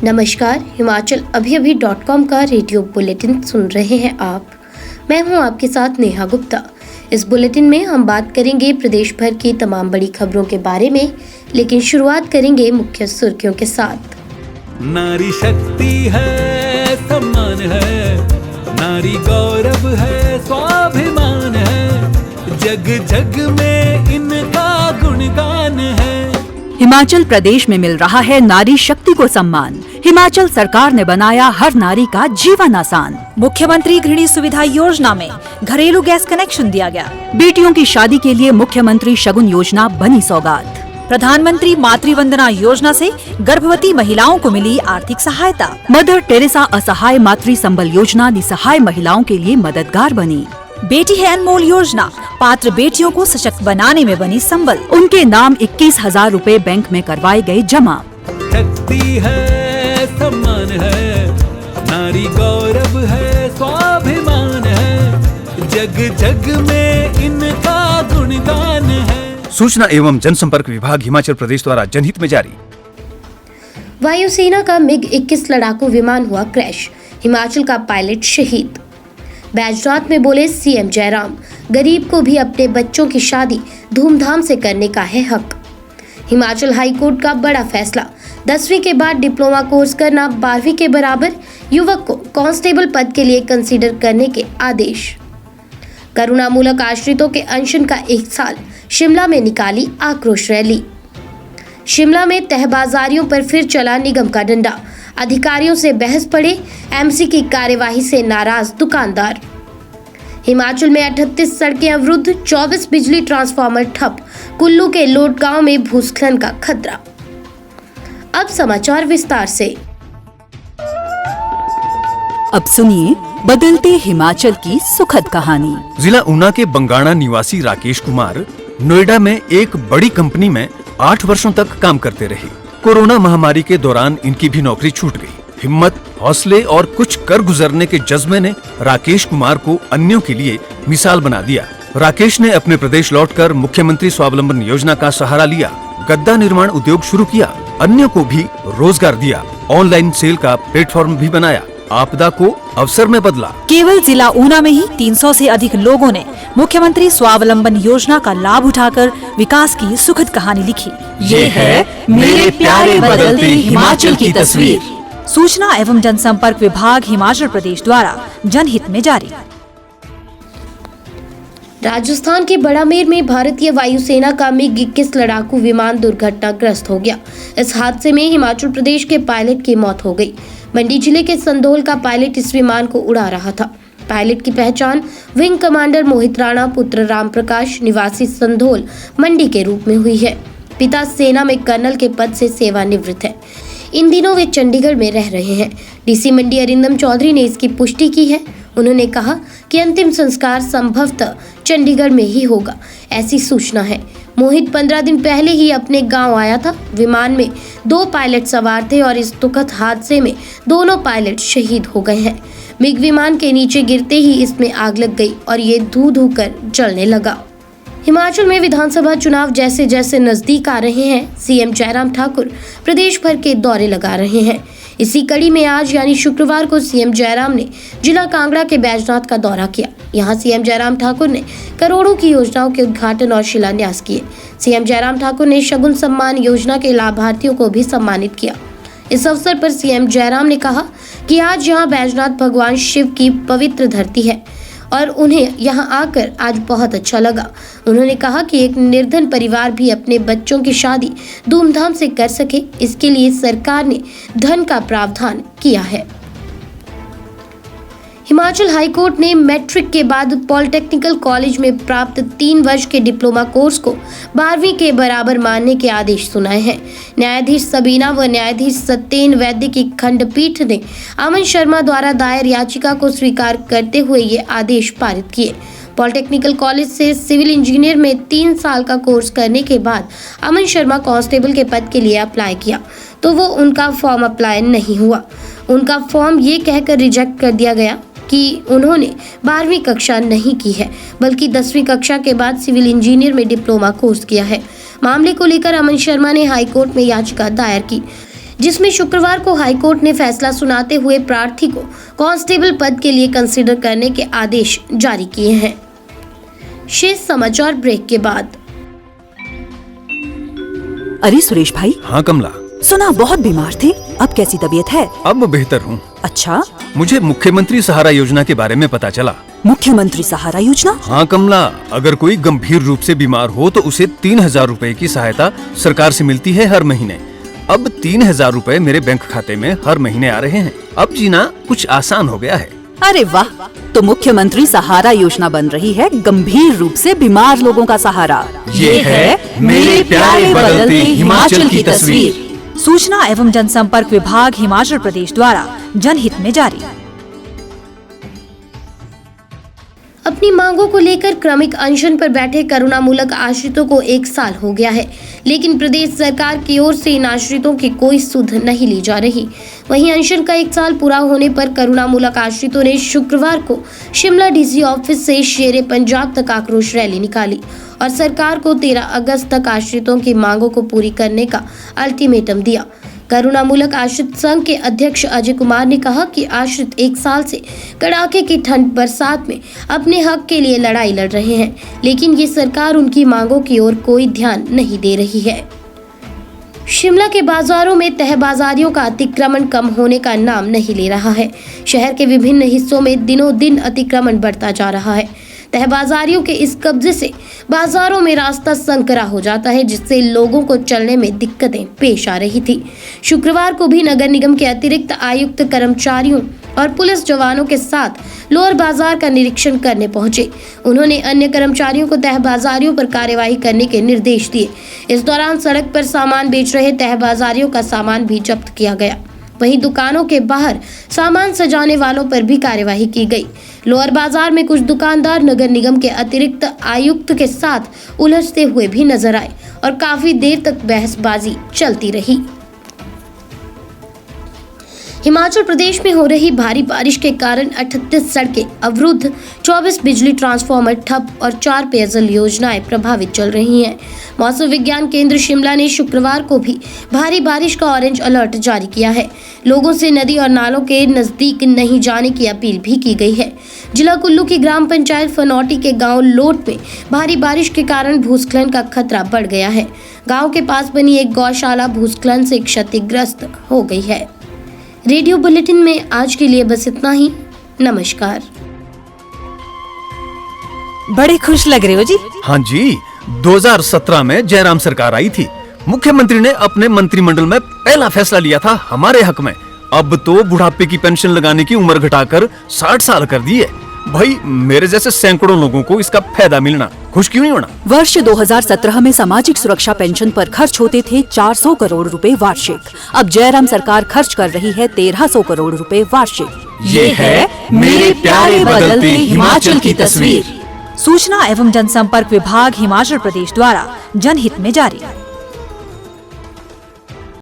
नमस्कार, himachalavhi.com का radio bulletin सुन रहे हैं आप। मैं हूं आपके साथ नेहा गुप्ता। इस बुलेटिन में हम बात करेंगे प्रदेश भर की तमाम बड़ी खबरों के बारे में, लेकिन शुरुआत करेंगे मुख्य सुर्खियों के साथ। नारी शक्ति है, सम्मान है, नारी गौरव है, स्वाभिमान है, जग जग में इनका गुणगान है। हिमाचल प्रदेश में मिल रहा है नारी शक्ति को सम्मान। हिमाचल सरकार ने बनाया हर नारी का जीवन आसान। मुख्यमंत्री गृहिणी सुविधा योजना में घरेलू गैस कनेक्शन दिया गया। बेटियों की शादी के लिए मुख्यमंत्री शगुन योजना बनी सौगात। प्रधानमंत्री मातृवंदना योजना से गर्भवती महिलाओं को मिली आर्थिक सहायता। मदर टेरेसा असहाय मातृ संबल योजना निसहाय महिलाओं के लिए मददगार बनी। बेटी है अनमोल योजना पात्र बेटियों को सशक्त बनाने में बनी संबल। उनके नाम 21,000 रुपए बैंक में करवाए गए जमा। शक्ति है, सम्मान है, नारी गौरव है, स्वाभिमान है, जग जग में इनका गुणगान है। सूचना एवं जनसंपर्क विभाग हिमाचल प्रदेश द्वारा जनहित में जारी। वायुसेना का MiG-21 लड़ाकू विमान हुआ क्रैश, हिमाचल का पायलट शहीद। बैजनाथ में बोले सीएम जयराम, गरीब को भी अपने बच्चों की शादी धूमधाम से करने का है हक। हिमाचल हाई कोर्ट का बड़ा फैसला, 10वीं के बाद डिप्लोमा कोर्स करना 12वीं के बराबर, युवक को कांस्टेबल पद के लिए कंसीडर करने के आदेश। करुणामूलक आश्रितों के अनशन का 1 साल, शिमला में निकाली आक्रोश रैली। शिमला में तहबाजारियों पर फिर चला निगम का डंडा, अधिकारियों से बहस पड़े, एमसी की कार्यवाही से नाराज दुकानदार। हिमाचल में 38 सड़कें अवरुद्ध, 24 बिजली ट्रांसफार्मर ठप, कुल्लू के लोट गांव में भूस्खलन का खतरा। अब समाचार विस्तार से। अब सुनिए बदलते हिमाचल की सुखद कहानी। जिला ऊना के बंगाणा निवासी राकेश कुमार नोएडा में एक बड़ी कंपनी में 8 वर्षों तक काम करते रहे। कोरोना महामारी के दौरान इनकी भी नौकरी छूट गई। हिम्मत, हौसले और कुछ कर गुजरने के जज्बे ने राकेश कुमार को अन्यों के लिए मिसाल बना दिया। राकेश ने अपने प्रदेश लौटकर मुख्यमंत्री स्वावलंबन योजना का सहारा लिया, गद्दा निर्माण उद्योग शुरू किया, अन्यों को भी रोजगार दिया, ऑनलाइन सेल का प्लेटफॉर्म भी बनाया, आपदा को अवसर में बदला। केवल जिला ऊना में ही 300 से अधिक लोगों ने मुख्यमंत्री स्वावलंबन योजना का लाभ उठाकर विकास की सुखद कहानी लिखी। ये है मेरे प्यारे बदलते हिमाचल की तस्वीर। सूचना एवं जनसंपर्क विभाग हिमाचल प्रदेश द्वारा जनहित में जारी। राजस्थान के बड़ामेर में भारतीय वायुसेना का MiG-21 लड़ाकू विमान दुर्घटनाग्रस्त हो गया। इस हादसे में हिमाचल प्रदेश के पायलट की मौत हो गई। मंडी जिले के संधोल का पायलट इस विमान को उड़ा रहा था। पायलट की पहचान विंग कमांडर मोहित राणा पुत्र राम प्रकाश निवासी संधोल मंडी के रूप में हुई है। पिता सेना में कर्नल के पद से सेवानिवृत्त है। इन दिनों वे चंडीगढ़ में रह रहे हैं। डीसी मंडी अरिंदम चौधरी ने इसकी पुष्टि की है। उन्होंने कहा कि अंतिम संस्कार संभवतः चंडीगढ़ में ही होगा, ऐसी सूचना है। मोहित 15 दिन पहले ही अपने गांव आया था। विमान में 2 पायलट सवार थे और इस दुखद हादसे में दोनों पायलट शहीद हो गए हैं। मिग विमान के नीचे गिरते ही इसमें आग लग गई और ये धू धू कर जलने लगा। हिमाचल में विधानसभा चुनाव जैसे जैसे नजदीक आ रहे हैं, सीएम जयराम ठाकुर प्रदेश भर के दौरे लगा रहे हैं। इसी कड़ी में आज यानी शुक्रवार को सीएम जयराम ने जिला कांगड़ा के बैजनाथ का दौरा किया। यहां सीएम जयराम ठाकुर ने करोड़ों की योजनाओं के उद्घाटन और शिलान्यास किए। सीएम जयराम ठाकुर ने शगुन सम्मान योजना के लाभार्थियों को भी सम्मानित किया। इस अवसर पर सीएम जयराम ने कहा कि आज यहाँ बैजनाथ भगवान शिव की पवित्र धरती है और उन्हें यहाँ आकर आज बहुत अच्छा लगा। उन्होंने कहा कि एक निर्धन परिवार भी अपने बच्चों की शादी धूमधाम से कर सके, इसके लिए सरकार ने धन का प्रावधान किया है। हिमाचल हाईकोर्ट ने मैट्रिक के बाद पॉलिटेक्निकल कॉलेज में प्राप्त 3 वर्ष के डिप्लोमा कोर्स को 12वीं के बराबर मानने के आदेश सुनाए हैं। न्यायाधीश सबीना व न्यायाधीश सत्येन वैद्य की खंडपीठ ने अमन शर्मा द्वारा दायर याचिका को स्वीकार करते हुए ये आदेश पारित किए। पॉलिटेक्निकल कॉलेज से सिविल इंजीनियर में 3 साल का कोर्स करने के बाद अमन शर्मा कांस्टेबल के पद के लिए अप्लाई किया तो वो उनका फॉर्म अप्लाई नहीं हुआ। उनका फॉर्म ये कहकर रिजेक्ट कर दिया गया कि उन्होंने 12वीं कक्षा नहीं की है, बल्कि 10वीं कक्षा के बाद सिविल इंजीनियर में डिप्लोमा कोर्स किया है। मामले को लेकर अमन शर्मा ने हाईकोर्ट में याचिका दायर की, जिसमें शुक्रवार को हाईकोर्ट ने फैसला सुनाते हुए प्रार्थी को कांस्टेबल पद के लिए कंसीडर करने के आदेश जारी किए हैं। शेष समाचार ब्रेक के बाद। अरे सुरेश भाई, हाँ कमला, सुना बहुत बीमार थे, अब कैसी तबीयत है? अब बेहतर हूँ। अच्छा, मुझे मुख्यमंत्री सहारा योजना के बारे में पता चला। मुख्यमंत्री सहारा योजना? हाँ कमला, अगर कोई गंभीर रूप से बीमार हो तो उसे 3,000 रूपए की सहायता सरकार से मिलती है हर महीने। अब 3,000 रूपए मेरे बैंक खाते में हर महीने आ रहे हैं। अब जीना कुछ आसान हो गया है। अरे वाह, तो मुख्यमंत्री सहारा योजना बन रही है गंभीर रूप से बीमार लोगों का सहारा। ये है मेरे प्यारे बदलते हिमाचल की तस्वीर। सूचना एवं जनसंपर्क विभाग हिमाचल प्रदेश द्वारा जनहित में जारी। अपनी मांगों को लेकर क्रमिक अनशन पर बैठे करुणामूलक आश्रितों को 1 साल हो गया है, लेकिन प्रदेश सरकार की ओर से इन आश्रितों की कोई सुध नहीं ली जा रही। वहीं अनशन का 1 साल पूरा होने पर करुणामूलक आश्रितों ने शुक्रवार को शिमला डीसी ऑफिस से शेरे पंजाब तक आक्रोश रैली निकाली और सरकार को 13 अगस्त तक आश्रितों की मांगों को पूरी करने का अल्टीमेटम दिया। करुणामूलक आश्रित संघ के अध्यक्ष अजय कुमार ने कहा कि आश्रित 1 साल से कड़ाके की ठंड बरसात में अपने हक के लिए लड़ाई लड़ रहे हैं, लेकिन ये सरकार उनकी मांगों की ओर कोई ध्यान नहीं दे रही है। शिमला के बाजारों में तहबाजारियों का अतिक्रमण कम होने का नाम नहीं ले रहा है। शहर के विभिन्न हिस्सों में दिनों दिन अतिक्रमण बढ़ता जा रहा है। तहबाजारियों के इस कब्जे से बाजारों में रास्ता संकरा हो जाता है, जिससे लोगों को चलने में दिक्कतें पेश आ रही थी। शुक्रवार को भी नगर निगम के अतिरिक्त आयुक्त कर्मचारियों और पुलिस जवानों के साथ लोअर बाजार का निरीक्षण करने पहुंचे। उन्होंने अन्य कर्मचारियों को तहबाजारियों पर कार्यवाही करने के निर्देश दिए। इस दौरान सड़क पर सामान बेच रहे तहबाजारियों का सामान भी जब्त किया गया। वहीं दुकानों के बाहर सामान सजाने वालों पर भी कार्यवाही की गई। लोअर बाजार में कुछ दुकानदार नगर निगम के अतिरिक्त आयुक्त के साथ उलझते हुए भी नजर आए और काफी देर तक बहसबाजी चलती रही। हिमाचल प्रदेश में हो रही भारी बारिश के कारण 38 सड़कें अवरुद्ध, 24 बिजली ट्रांसफार्मर ठप और 4 पेयजल योजनाएं प्रभावित चल रही हैं। मौसम विज्ञान केंद्र शिमला ने शुक्रवार को भी भारी बारिश का ऑरेंज अलर्ट जारी किया है। लोगों से नदी और नालों के नजदीक नहीं जाने की अपील भी की गई है। जिला कुल्लू की ग्राम पंचायत फनौटी के गांव लोट में भारी बारिश के कारण भूस्खलन का खतरा बढ़ गया है। गांव के पास बनी एक गौशाला भूस्खलन से क्षतिग्रस्त हो गई है। रेडियो बुलेटिन में आज के लिए बस इतना ही। नमस्कार। बड़े खुश लग रहे हो जी। हाँ जी, 2017 में जयराम सरकार आई थी। मुख्यमंत्री ने अपने मंत्रिमंडल में पहला फैसला लिया था हमारे हक में। अब तो बुढ़ापे की पेंशन लगाने की उम्र घटाकर 60 साल कर दी है। भाई, मेरे जैसे सैकड़ों लोगों को इसका फायदा मिलना, खुश क्यों नहीं होना। वर्ष 2017 में सामाजिक सुरक्षा पेंशन पर खर्च होते थे 400 करोड़ रुपए वार्षिक। अब जयराम सरकार खर्च कर रही है 1300 करोड़ रुपए वार्षिक। ये है मेरे प्यारे बदलते हिमाचल की तस्वीर। सूचना एवं जनसंपर्क विभाग हिमाचल प्रदेश द्वारा जनहित में जारी।